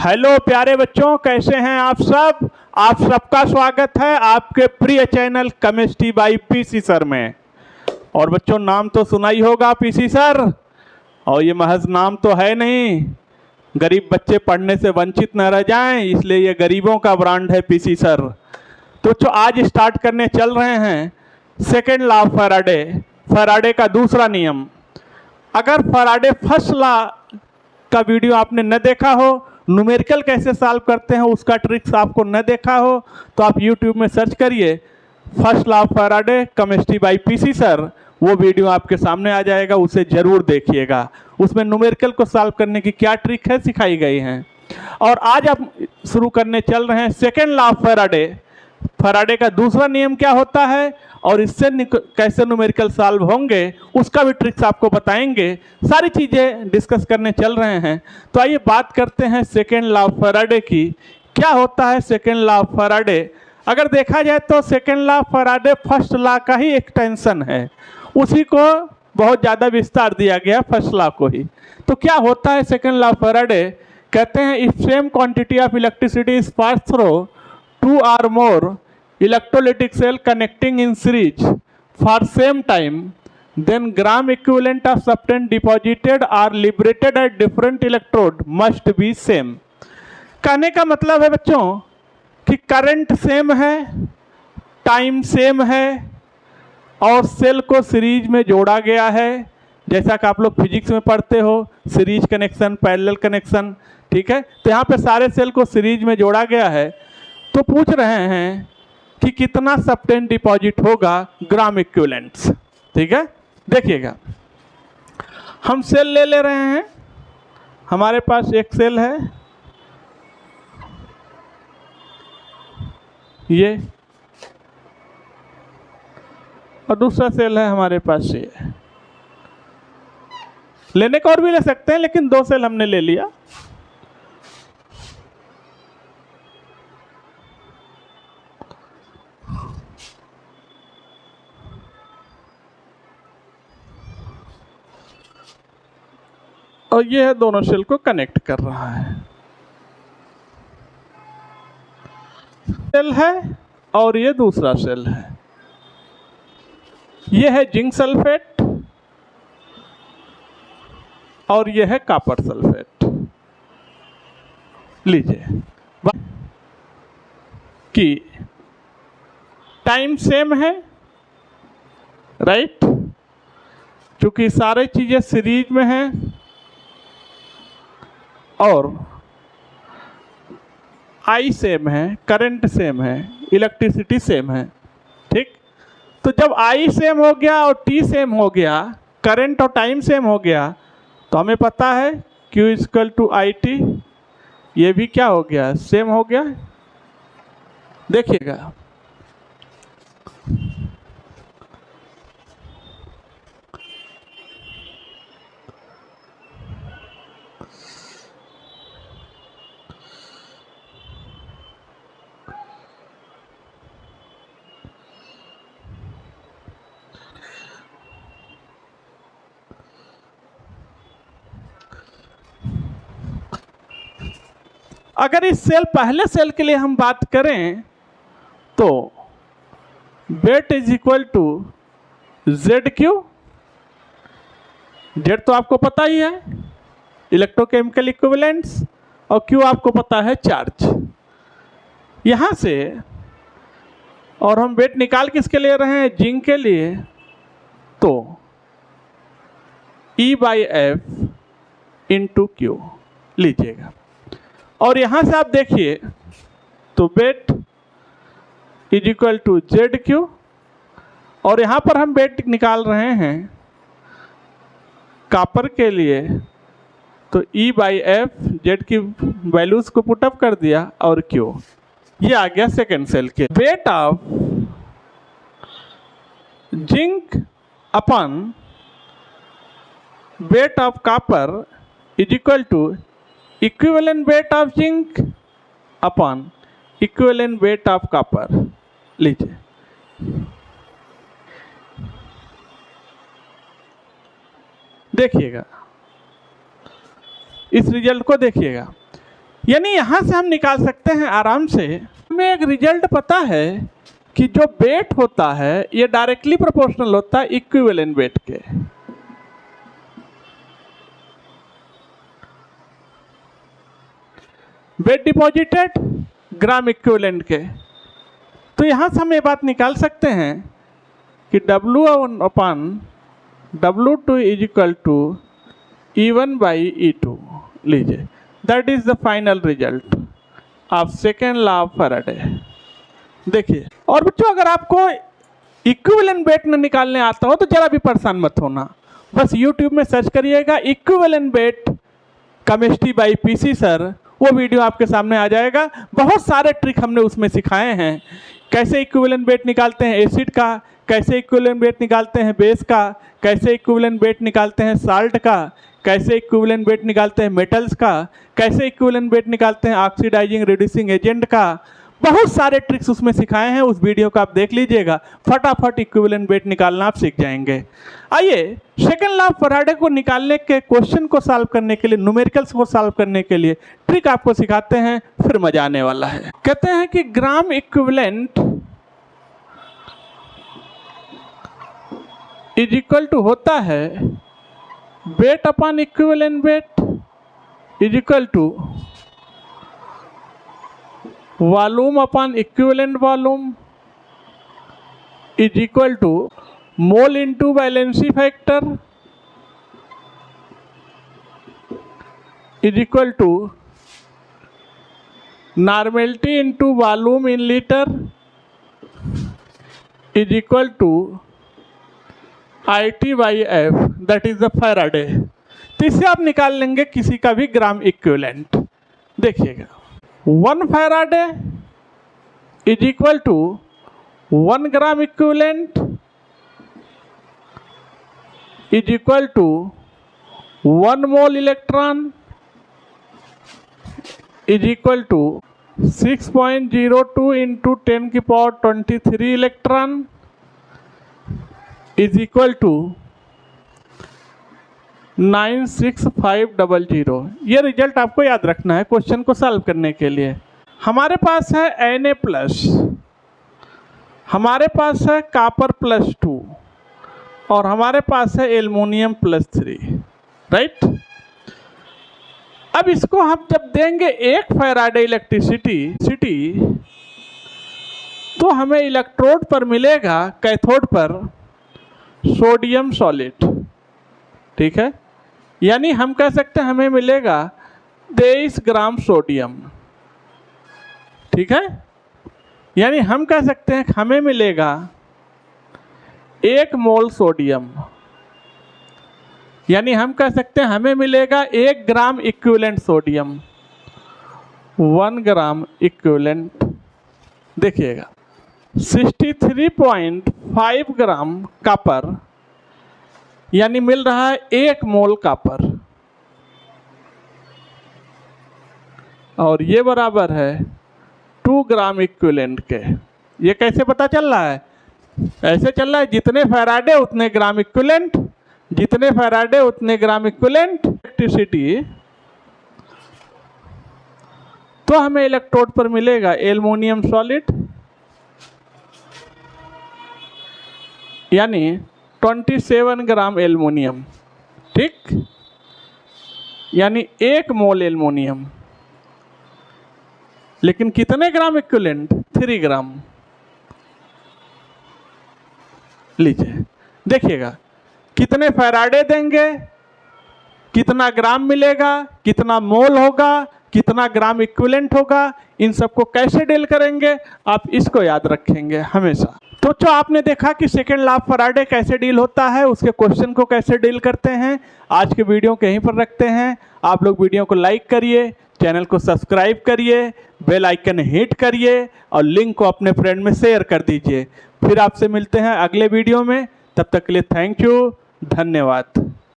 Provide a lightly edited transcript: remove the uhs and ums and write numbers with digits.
Hello प्यारे बच्चों, कैसे हैं आप सब। आप सबका स्वागत है आपके प्रिय channel chemistry bye PC sir में। और बच्चों, नाम तो सुना ही होगा पीसी सर, और ये महज नाम तो है नहीं, गरीब बच्चे पढ़ने से वंचित न रह जाएं, इसलिए ये गरीबों का ब्रांड है पीसी सर। तो आज स्टार्ट करने चल रहे हैं second law of Faraday, Faraday का दूसरा नियम। अगर फैराडे फर्स्ट लॉ का वीडियो आपने न देखा हो, न्यूमेरिकल कैसे सॉल्व करते हैं उसका ट्रिक्स आपको न देखा हो, तो आप YouTube में सर्च करिए first law of Faraday chemistry bye PC sir. वो वीडियो आपके सामने आ जाएगा, उसे जरूर देखिएगा। उसमें न्यूमेरिकल को सॉल्व करने की क्या ट्रिक है सिखाई गई हैं। और आज आप शुरू करने चल रहे हैं second law of Faraday. Faraday का दूसरा नियम क्या होता है और इससे कैसे न्यूमेरिकल सॉल्व होंगे उसका भी ट्रिक्स आपको बताएंगे। सारी चीज़ें डिस्कस करने चल रहे हैं। तो आइए बात करते हैं सेकेंड लॉ ऑफ फैराडे की। क्या होता है सेकेंड लॉ ऑफ फैराडे? अगर देखा जाए तो second law of Faraday first law का ही एक्सटेंशन है, उसी को बहुत ज़्यादा विस्तार दिया गया फर्स्ट लॉ को ही। तो क्या होता है सेकेंड लॉ ऑफ फैराडे? कहते हैं if same quantity of electricity is pass through two or more electrolytic cell connecting in series for same time, then gram equivalent of substance deposited or liberated at different electrode must be same। कहने का मतलब है बच्चों कि current same है, time same है और cell को सीरीज में जोड़ा गया है। जैसा कि आप लोग फिजिक्स में पढ़ते हो, सीरीज कनेक्शन, पैरेलल कनेक्शन, ठीक है। तो यहाँ पे सारे सेल को सीरीज में जोड़ा गया है। तो पूछ रहे हैं कि कितना सब्सटेंस डिपॉजिट होगा, ग्राम इक्विवेलेंट्स, ठीक है। देखिएगा, हम सेल ले रहे हैं। हमारे पास एक सेल है ये, और दूसरा सेल है हमारे पास ये। लेने का और भी ले सकते हैं, लेकिन दो सेल हमने ले लिया। और ये है दोनों सेल को कनेक्ट कर रहा है। सेल है और ये दूसरा सेल है। ये है जिंक सल्फेट और ये है कॉपर सल्फेट। लीजिए कि टाइम सेम है, राइट, क्योंकि सारी चीजें सीरीज में हैं और आई सेम है, करंट सेम है, इलेक्ट्रिसिटी सेम है, ठीक। तो जब आई सेम हो गया और टी सेम हो गया, करंट और टाइम सेम हो गया, तो हमें पता है Q equal to I T. ये भी क्या हो गया, सेम हो गया। देखिएगा, अगर इस सेल पहले सेल के लिए हम बात करें तो weight is equal to Z Q. Z तो आपको पता ही है, इलेक्ट्रोकेमिकल इक्विवेलेंट्स, और क्यू आपको पता है चार्ज। यहां से और हम वेट निकाल किसके ले रहे हैं, जिंक के लिए, तो E by F into Q लीजिएगा। और यहां से आप देखिए तो weight is equal to Z Q, और यहां पर हम वेट निकाल रहे हैं कॉपर के लिए, तो E बाई एफ, जेड की वैल्यूज को पुटअप कर दिया और क्यू। ये आ गया सेकेंड सेल के। Weight of zinc upon weight of copper is equal to equivalent weight of zinc upon equivalent weight of copper. लीजिए, देखिएगा, इस रिजल्ट को देखिएगा। यानी यहाँ से हम निकाल सकते हैं आराम से। हमें एक रिजल्ट पता है कि जो वेट होता है ये डायरेक्टली प्रोपोर्शनल होता है इक्विवेलेंट वेट के। वेट डिपॉजिटेड ग्राम इक्विवेलेंट के। तो यहाँ से हम ये बात निकाल सकते हैं कि W1 upon W2 is equal to E1 by E2। लीजिए, that is the final result of second law of Faraday. देखिए, और बच्चों अगर आपको इक्विवेलेंट वेट न निकालने आता हो तो जरा भी परेशान मत होना, बस YouTube में सर्च करिएगा equivalent weight chemistry by PC sir, वो वीडियो आपके सामने आ जाएगा। बहुत सारे ट्रिक हमने उसमें सिखाए हैं, कैसे इक्विवेलेंट वेट निकालते हैं एसिड का, कैसे इक्विवेलेंट वेट निकालते हैं बेस का, कैसे इक्विवेलेंट वेट निकालते हैं साल्ट का, कैसे इक्विवेलेंट वेट निकालते हैं मेटल्स का, कैसे इक्विवेलेंट वेट निकालते हैं ऑक्सीडाइजिंग रिड्यूसिंग एजेंट का। बहुत सारे ट्रिक्स उसमें सिखाए हैं, उस वीडियो को आप देख लीजिएगा, फटाफट इक्विवेलेंट वेट निकालना आप सीख जाएंगे। आइए सेकेंड लॉ ऑफ फैराडे को निकालने के क्वेश्चन को सॉल्व करने के लिए, न्यूमेरिकल्स को सॉल्व करने के लिए ट्रिक आपको सिखाते हैं, फिर मजा आने वाला है। कहते हैं कि gram equivalent is equal to होता है weight upon equivalent weight is equal to volume upon equivalent volume is equal to mole into valency factor is equal to normality into volume in litre is equal to IT by F, that is the Faraday. तो इससे आप निकाल लेंगे किसी का भी ग्राम equivalent. देखिएगा, 1 Faraday is equal to 1 gram equivalent is equal to 1 mole electron is equal to 6.02 into 10 की power 23 electron is equal to 96500। ये रिजल्ट आपको याद रखना है क्वेश्चन को सॉल्व करने के लिए। हमारे पास है Na+, हमारे पास है कॉपर +2 और हमारे पास है एल्युमिनियम +3, राइट। अब इसको हम जब देंगे 1 फैराडे इलेक्ट्रिसिटी तो हमें इलेक्ट्रोड पर मिलेगा, कैथोड पर सोडियम सॉलिड, ठीक है। यानी हम कह सकते हैं हमें मिलेगा 23 ग्राम सोडियम, ठीक है। यानी हम कह सकते हैं हमें मिलेगा 1 मोल सोडियम, यानी हम कह सकते हैं हमें मिलेगा 1 gram equivalent sodium, 1 gram equivalent. देखिएगा, 63.5 ग्राम कॉपर, यानी मिल रहा है 1 मोल कॉपर, और ये बराबर है 2 ग्राम इक्विवेलेंट के। ये कैसे पता चल रहा है? ऐसे चल रहा है, जितने फैराडे उतने ग्राम इक्विवेलेंट, जितने फैराडे उतने ग्राम इक्विवेलेंट इलेक्ट्रिसिटी। तो हमें इलेक्ट्रोड पर मिलेगा एल्युमिनियम सॉलिड, यानी 27 ग्राम एल्युमिनियम, ठीक, यानी 1 मोल एल्युमिनियम। लेकिन कितने ग्राम इक्विवेलेंट? 3 ग्राम। लीजिए, देखिएगा कितने फैराडे देंगे, कितना ग्राम मिलेगा, कितना मोल होगा, कितना ग्राम इक्विवेलेंट होगा, इन सबको कैसे डील करेंगे आप इसको याद रखेंगे हमेशा। तो जो आपने देखा कि सेकेंड लॉ ऑफ फैराडे कैसे डील होता है, उसके क्वेश्चन को कैसे डील करते हैं, आज के वीडियो को यहीं पर रखते हैं। आप लोग वीडियो को लाइक करिए, चैनल को सब्सक्राइब करिए, बेल आइकन हिट करिए और लिंक को अपने फ्रेंड में शेयर कर दीजिए। फिर आपसे मिलते हैं अगले वीडियो में, तब तक के लिए थैंक यू, धन्यवाद।